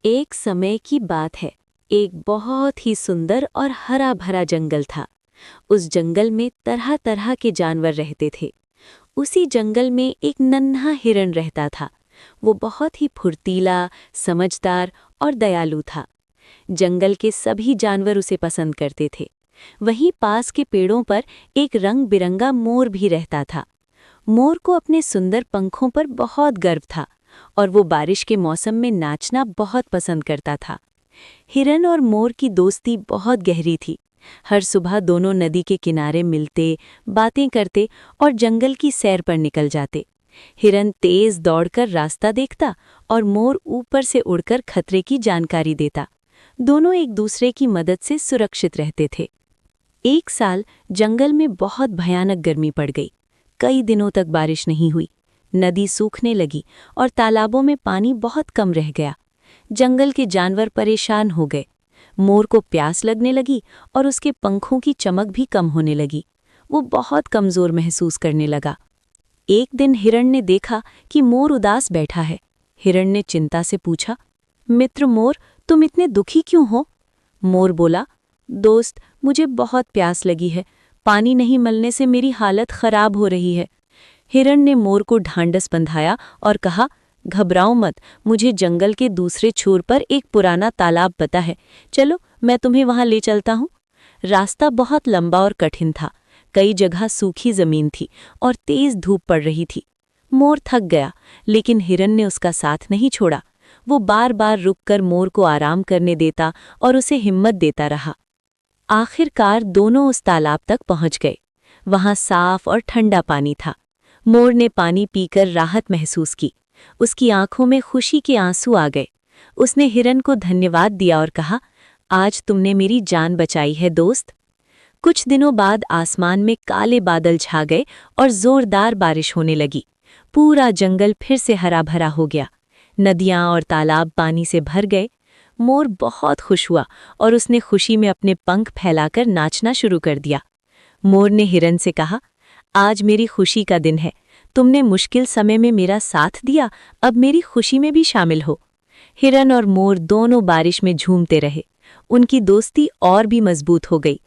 एक समय की बात है। एक बहुत ही सुंदर और हरा भरा जंगल था। उस जंगल में तरह तरह के जानवर रहते थे। उसी जंगल में एक नन्हा हिरण रहता था। वो बहुत ही फुर्तीला, समझदार और दयालु था। जंगल के सभी जानवर उसे पसंद करते थे। वहीं पास के पेड़ों पर एक रंग बिरंगा मोर भी रहता था। मोर को अपने सुंदर पंखों पर बहुत गर्व था और वो बारिश के मौसम में नाचना बहुत पसंद करता था। हिरन और मोर की दोस्ती बहुत गहरी थी। हर सुबह दोनों नदी के किनारे मिलते, बातें करते और जंगल की सैर पर निकल जाते। हिरन तेज दौड़कर रास्ता देखता और मोर ऊपर से उड़कर खतरे की जानकारी देता। दोनों एक दूसरे की मदद से सुरक्षित रहते थे। एक साल जंगल में बहुत भयानक गर्मी पड़ गई। कई दिनों तक बारिश नहीं हुई। नदी सूखने लगी और तालाबों में पानी बहुत कम रह गया। जंगल के जानवर परेशान हो गए। मोर को प्यास लगने लगी और उसके पंखों की चमक भी कम होने लगी। वो बहुत कमजोर महसूस करने लगा। एक दिन हिरण ने देखा कि मोर उदास बैठा है। हिरण ने चिंता से पूछा, मित्र मोर, तुम इतने दुखी क्यों हो? मोर बोला, दोस्त, मुझे बहुत प्यास लगी है। पानी नहीं मिलने से मेरी हालत खराब हो रही है। हिरण ने मोर को ढांढस बंधाया और कहा, घबराओ मत, मुझे जंगल के दूसरे छोर पर एक पुराना तालाब पता है। चलो, मैं तुम्हें वहां ले चलता हूँ। रास्ता बहुत लंबा और कठिन था। कई जगह सूखी जमीन थी और तेज धूप पड़ रही थी। मोर थक गया, लेकिन हिरण ने उसका साथ नहीं छोड़ा। वो बार बार रुककर मोर को आराम करने देता और उसे हिम्मत देता रहा। आखिरकार दोनों उस तालाब तक पहुंच गए। वहां साफ और ठंडा पानी था। मोर ने पानी पीकर राहत महसूस की। उसकी आंखों में खुशी के आंसू आ गए। उसने हिरन को धन्यवाद दिया और कहा, आज तुमने मेरी जान बचाई है दोस्त। कुछ दिनों बाद आसमान में काले बादल छा गए और जोरदार बारिश होने लगी। पूरा जंगल फिर से हरा भरा हो गया। नदियां और तालाब पानी से भर गए। मोर बहुत खुश हुआ और उसने खुशी में अपने पंख फैलाकर नाचना शुरू कर दिया। मोर ने हिरन से कहा, आज मेरी खुशी का दिन है। तुमने मुश्किल समय में मेरा साथ दिया, अब मेरी खुशी में भी शामिल हो। हिरन और मोर दोनों बारिश में झूमते रहे। उनकी दोस्ती और भी मजबूत हो गई।